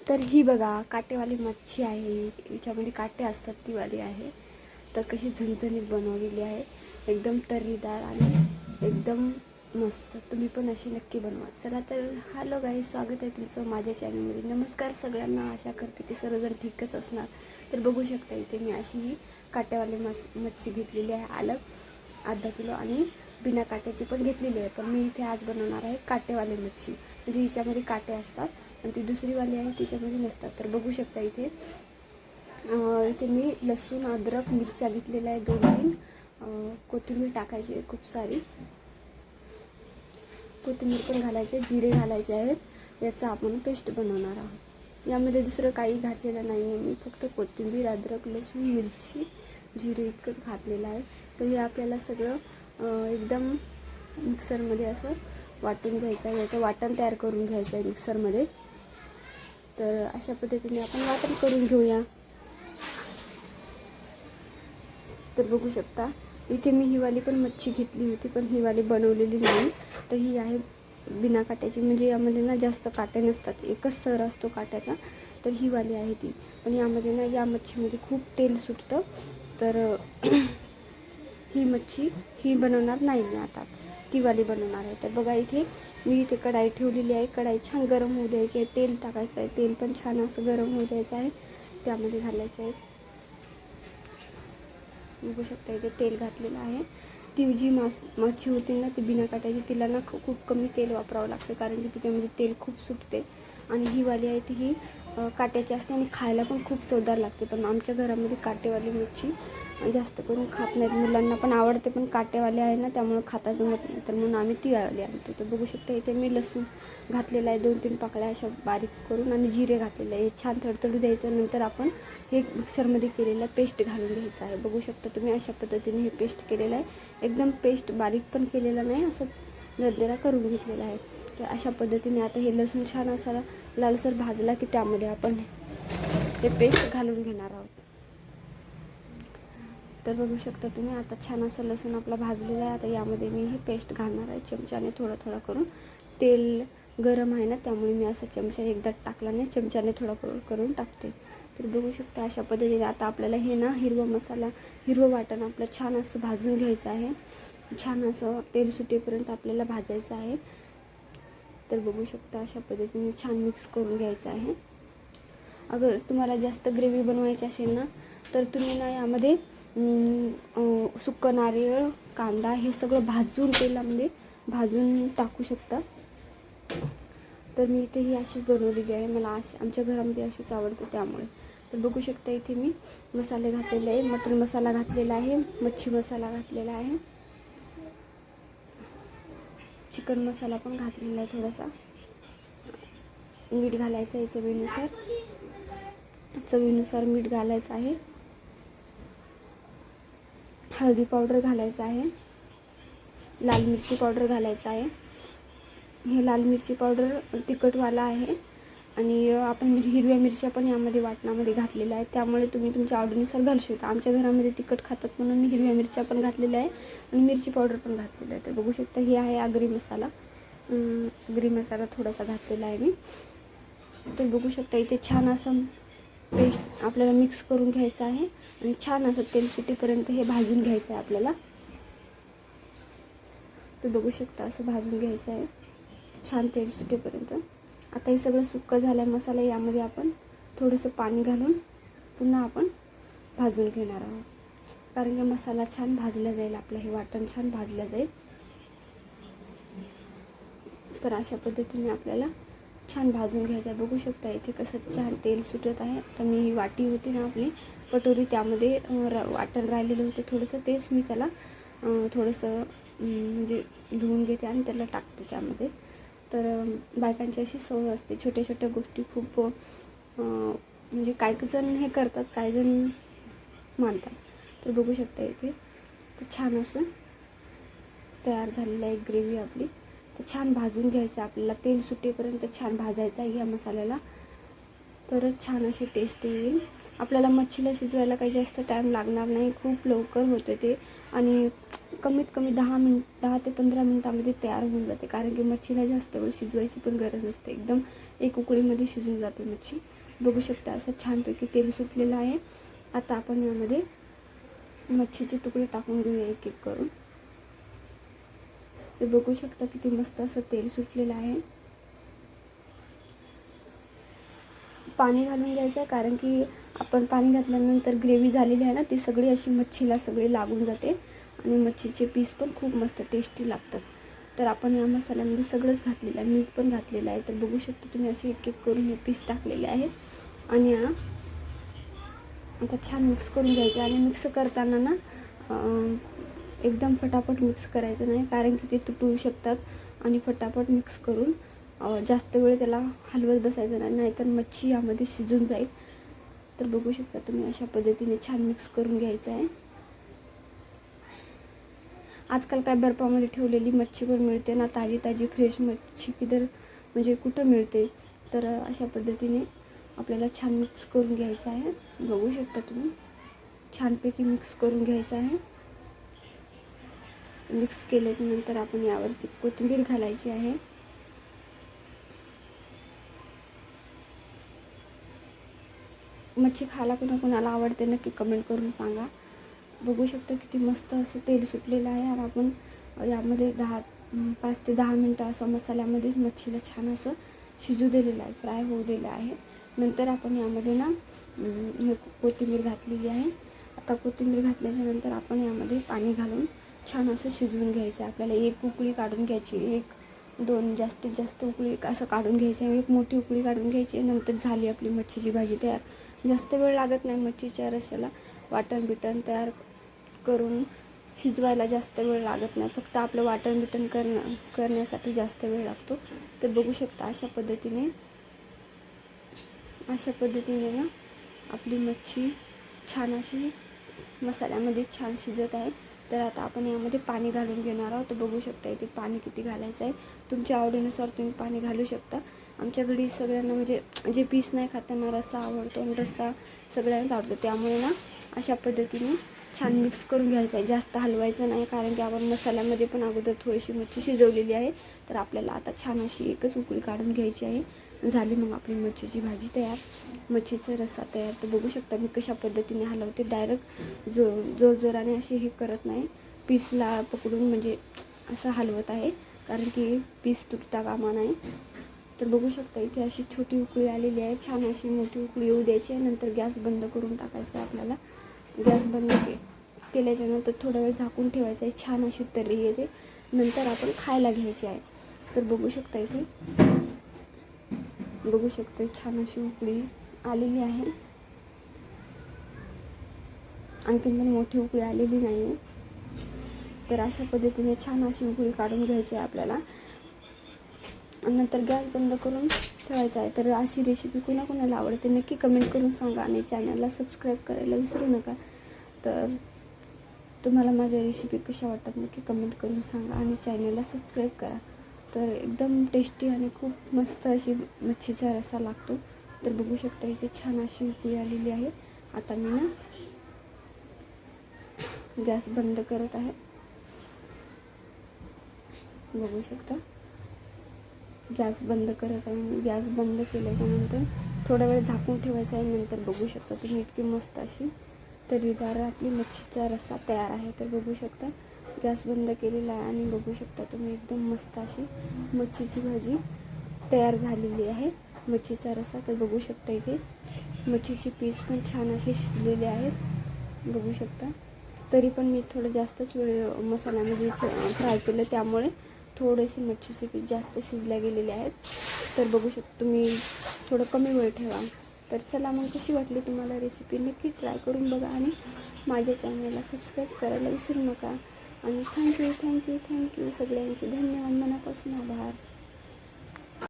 तर ही बघा काटेवाली मच्छी आहे, याच्यामध्ये काटे असतात ती वाली आहे. तर कशी झणझणीत बनवलेली आहे, एकदम तर्रीदार आणि एकदम मस्त. तुम्ही पण अशी नक्की बनवा. चला तर हॅलो गाईज, स्वागत आहे तुमचं माझ्या चॅनलमध्ये. नमस्कार सगळ्यांना, आशा करते की सर्वजण ठीकच असणार. तर बघू शकता इथे मी अशी ही काटेवाली मच्छी घेतलेली आहे, अलग अर्धा किलो, आणि बिना काट्याची पण घेतलेली आहे. पण मी इथे आज बनवणार आहे काटेवाली मच्छी, म्हणजे हिच्यामध्ये काटे असतात आणि ती दुसरीवाली आहे तिच्यामध्ये नसतात. तर बघू शकता इथे इथे मी लसूण, अद्रक, मिरच्या घेतलेल्या आहे 2-3, कोथिंबीर टाकायची आहे खूप सारी, कोथिंबीर पण घालायची, जिरे घालायचे आहेत. याचा आपण पेस्ट बनवणार आहोत. यामध्ये दुसरं काही घातलेलं नाही आहे मी, फक्त कोथिंबीर, अद्रक, लसूण, मिरची, जिरे इतकंच घातलेलं आहे. तर हे आपल्याला सगळं एकदम मिक्सरमध्ये असं वाटून घ्यायचं आहे. याचं वाटण तयार करून घ्यायचं आहे मिक्सरमध्ये. तर अशा पद्धतीने आपण वाटण करून घेऊया. तर बघू शकता इथे मी ही वाली पण मच्छी घेतली होती, पण ही वाली बनवलेली नाही. तर ही आहे बिना काट्याची, म्हणजे यामध्ये ना जास्त काटे नसतात, एकच सर असतो काट्याचा. तर ही वाली आहे ती. पण यामध्ये ना या मच्छीमध्ये खूप तेल सुटतं. तर ही मच्छी ही बनवणार नाही मी आता, ती वाली बनवणार आहे. तर बघा इथे मी इथे कढाई ठेवलेली आहे. कढाई छान गरम होऊ द्यायची आहे, तेल टाकायचं आहे, तेल पण छान असं गरम होऊ द्यायचं आहे. त्यामध्ये घालायचं आहे, बघू शकता इथे तेल घातलेलं आहे. ती जी मच्छी होती ना ती बिना काट्याची, तिला ना खूप कमी तेल वापरावं लागतं, कारण की तिच्यामध्ये तेल खूप सुटते. आणि ही वाली आहे ती ही काट्याची असते आणि खायला पण खूप चवदार लागते. पण आमच्या घरामध्ये काटेवाली मच्छी जास्त करून खात नाहीत, मुलांना पण आवडते, पण काटेवाले आहे ना त्यामुळे खाता जमत नाही, तर म्हणून आम्ही ती वाली आणतो. तर बघू शकता इथे मी लसूण घातलेला आहे 2-3 पाकळ्या अशा बारीक करून, आणि जिरे घातलेले आहे. हे छान तडतडू द्यायचं. नंतर आपण हे मिक्सरमध्ये केलेलं पेस्ट घालून घ्यायचं आहे. बघू शकता तुम्ही अशा पद्धतीने हे पेस्ट केलेलं आहे, एकदम पेस्ट बारीक पण केलेलं नाही, असं दरदरा करून घेतलेला आहे. तर अशा पद्धतीने आता हे लसूण छान असा लालसर भाजला की त्यामध्ये आपण हे पेस्ट घालून घेणार आहोत. तर बघू शकता तुम्ही आता छान असं लसूण आपला भाजलेला आहे. आता यामध्ये मी ही पेस्ट घालणार आहे चमच्याने, थोडं थोडं करून. तेल गरम आहे ना त्यामुळे मी असं चमच्याने एकदा टाकला नाही, चमच्याने थोडं करून टाकते. तर बघू शकता अशा पद्धतीने आता आपल्याला हे ना हिरवं वाटण आपलं छान असं भाजून घ्यायचं आहे. छान असं तेल सुटेपर्यंत आपल्याला भाजायचं आहे. तर बघू शकता अशा पद्धतीने छान मिक्स करून घ्यायचं आहे. अगर तुम्हाला जास्त ग्रेव्ही बनवायची असेल ना तर तुम्ही ना यामध्ये सुकं नारळ, कांदा हे सगळं भाजून तेलामध्ये भाजून टाकू शकता. तर मी इथे ही अशीच बनवलेली आहे, मला आमच्या घरामध्ये अशीच आवडते त्यामुळे. तर बघू शकता इथे मी मसाले घातलेले आहे, मटन मसाला घातलेला आहे, मच्छी मसाला घातलेला आहे, चिकन मसाला पण घातलेला आहे, थोडासा मीठ घालायचं आहे चवीनुसार मीठ घालायचं आहे, हळदी पावडर घालायचं आहे, लाल मिरची पावडर घालायचं आहे. हे लाल मिरची पावडर तिखटवाला आहे, आणि आपण हिरव्या मिरच्या पण यामध्ये वाटणामध्ये घातलेल्या आहेत, त्यामुळे तुम्ही तुमच्या आवडीनुसार घालू शकता. आमच्या घरामध्ये तिखट खातात म्हणून मी हिरव्या मिरच्या पण घातलेल्या आहे आणि मिरची पावडर पण घातलेलं आहे. तर बघू शकता हे आहे आगरी मसाला थोडासा घातलेला आहे मी. तर बघू शकता इथे छान असं पेस्ट आपल्याला मिक्स करून घ्यायचं आहे, आणि छान असं तेल सुटेपर्यंत हे भाजून घ्यायचं आहे आपल्याला. तर बघू शकता असं भाजून घ्यायचं आहे छान तेल सुटेपर्यंत. आता हे सगळं सुक्कं झालं मसाला, यामध्ये आपण थोडंसं पाणी घालून पुन्हा आपण भाजून घेणार आहोत, कारण की मसाला छान भाजला जाईल, आपलं हे वाटण छान भाजलं जाईल. तर अशा पद्धतीने आपल्याला छान भाजून घ्यायचं आहे. बघू शकता इथे कसं छान तेल सुटत आहे. आता मी ही वाटी होती ना आपली कटोरी, त्यामध्ये वाटण राहिलेलं होतं थोडंसं, तेच मी त्याला थोडंसं म्हणजे धुवून घेते आणि त्याला टाकते त्यामध्ये. तर बायकांची अशी सवय असते, छोट्या छोट्या गोष्टी खूप म्हणजे काही जण हे करतात, काही जण मानतात. तर बघू शकता इथे तर छान असं तयार झालेलं आहे ग्रेव्ही आपली. तर छान भाजून घ्यायचं आपल्याला, तेल सुटेपर्यंत छान भाजायचं आहे या मसाल्याला, तरच छान अशी टेस्ट येईल. आपल्याला मच्छीला शिजवायला काही जास्त टाईम लागणार नाही, खूप लवकर होते ते, आणि कमीत कमी 10 ते 15 मिनटामध्ये तयार होऊन जाते, कारण की मच्छीला जास्त वेळ शिजवायची पण गरज नसते. एकदम एक उकळीमध्ये शिजून जाते मच्छी. बघू शकता असं छानपैकी तेल सुटलेलं आहे. आता आपण यामध्ये मच्छीचे तुकडे टाकून घेऊया एक एक करून. ते बघू शकता किती मस्त असं तेल सुटलेलं आहे. पाणी घालून घ्यायचं आहे, कारण की आपण पाणी घातल्यानंतर ग्रेव्ही झालेली आहे ना, ती सगळी अशी मच्छीला सगळी लागून जाते आणि मच्छीचे पीस पण खूप मस्त टेस्टी लागतात. तर आपण या मसाल्यामध्ये सगळंच घातलेलं आहे, मीठ पण घातलेलं आहे. तर बघू शकता तुम्ही असे एक एक करून हे पीस टाकलेले आहेत आणि आता छान मिक्स करून घ्यायचं. आणि मिक्स करताना ना एकदम फटाफट मिक्स करायचं नाही, कारण की ते तुटू शकतात. आणि फटाफट मिक्स करून जास्त वेळ त्याला हलवत बसायचं नाही, नाहीतर मच्छी यामध्ये शिजून जाईल. तर बघू शकता तुम्ही अशा पद्धतीने छान मिक्स करून घ्यायचं आहे. आजकाल काय बर्फामध्ये ठेवलेली मच्छी पण मिळते ना, ताजी ताजी फ्रेश मच्छी म्हणजे कुठं मिळते. तर अशा पद्धतीने आपल्याला छान मिक्स करून घ्यायचं आहे. बघू शकता तुम्ही छानपैकी मिक्स करून घ्यायचं आहे. मिक्स केल्याच्या नंतर आपण यावरती कोथिंबीर घालायची आहे. मच्छी खायला कोणाकोणाला आवडते नक्की कमेंट करून सांगा. बघू शकता किती मस्त असं तेल सुटलेलं आहे. आणि आपण यामध्ये 5 ते 10 मिनटं असं मसाल्यामध्येच मच्छीला छान असं शिजू दिलेलं आहे, फ्राय होऊ दिलं आहे. नंतर आपण यामध्ये ना कोथिंबीर घातलेली आहे. आता कोथिंबीर घातल्याच्या नंतर आपण यामध्ये पाणी घालून छान असं शिजवून घ्यायचं आहे. आपल्याला एक उकळी काढून घ्यायची, 1-2 जास्तीत जास्त उकळी असं काढून घ्यायची. एक मोठी उकळी काढून घ्यायची. नंतर झाली आपली मच्छीची भाजी तयार. जास्त वेळ लागत नाही मच्छीच्या रश्श्याला. वाटण बिटण तयार करून शिजवायला जास्त वेळ लागत नाही, फक्त आपलं वाटण बिटण करण्यासाठी जास्त वेळ लागतो. तर बघू शकता अशा पद्धतीने ना आपली मच्छी छान अशी मसाल्यामध्ये छान शिजत आहे. तर आता आपण यामध्ये पाणी घालून घेणार आहोत. तर बघू शकता इथे पाणी किती घालायचं आहे. तुमच्या आवडीनुसार तुम्ही पाणी घालू शकता. आमच्या घरी सगळ्यांना म्हणजे जे पीस नाही खाताना रस्सा आवडतो आणि रस्सा सगळ्यांनाच आवडतो. त्यामुळे ना अशा पद्धतीने छान मिक्स करून घ्यायचं आहे. जास्त हलवायचं नाही, कारण की आपण मसाल्यामध्ये पण अगोदर थोडीशी मच्छी शिजवलेली आहे. तर आपल्याला आता छान अशी एकच उकळी काढून घ्यायची आहे. झाली मग आपली मच्छीची भाजी तयार, मच्छीचा रस्सा तयार. तर बघू शकता मी कशा पद्धतीने हलवते. डायरेक्ट जोराने असे हे करत नाही, पीसला पकडून म्हणजे असं हलवत आहे, कारण की पीस तुटता कामा नाही. तर बघू शकता इथे अशी छोटी उकळी आलेली आहे. छान अशी मोठी उकळी येऊ द्यायची आहे. नंतर गॅस बंद करून टाकायचं आहे आपल्याला. गॅस बंद केल्याच्यानंतर थोडा वेळ झाकून ठेवायचं आहे. छान अशी तर्री येते, नंतर आपण खायला घ्यायची आहे. तर बघू शकता इथे छान अशी उकळी आलेली आहे. आणखीन पण मोठी उकळी आलेली नाही आहे. तर अशा पद्धतीने छान अशी उकळी काढून घ्यायची आहे आपल्याला. नंतर गॅस बंद करून ठेवायचा आहे. तर अशी रेसिपी कोणाकोणाला आवडते नक्की कमेंट करून सांगा. आणि चॅनलला सबस्क्राईब करायला विसरू नका. तर तुम्हाला माझ्या रेसिपी कशा वाटतात नक्की कमेंट करून सांगा आणि चॅनलला सबस्क्राईब करा. तर एकदम टेस्टी आणि खूप मस्त अशी मच्छीचा रस्सा लागतो. तर बघू शकता इथे छान अशी उकळी आलेली आहे. आता मी ना गॅस बंद करत आहे. बघू शकता गॅस बंद करत आहे. गॅस बंद केल्याच्यानंतर थोडा वेळ झाकून ठेवायचं आहे. नंतर बघू शकता तुम्ही इतकी मस्त अशी तर्रीदार आपली मच्छीचा रस्सा तयार आहे. तर बघू शकता गॅस बंद केलेला आहे आणि बघू शकता तुम्ही एकदम मस्त अशी मच्छीची भाजी तयार झालेली आहे, मच्छीचा रस्सा. तर बघू शकता इथे मच्छीचे पीस पण छान असे शिजलेले आहेत. बघू शकता तरी पण मी थोडं जास्तच वेळ मसाल्यामध्ये फ्राय केलं, त्यामुळे थोडेसे मच्छीचे पीस जास्त शिजल्या गेलेले आहेत. तर बघू शकता तुम्ही थोडं कमी वेळ ठेवा. तर चला मग कशी वाटली तुम्हाला रेसिपी नक्की ट्राय करून बघा आणि माझ्या चॅनलला सबस्क्राईब करायला विसरू नका. आणि थँक्यू सगळ्यांचे धन्यवाद, मनापासून आभार.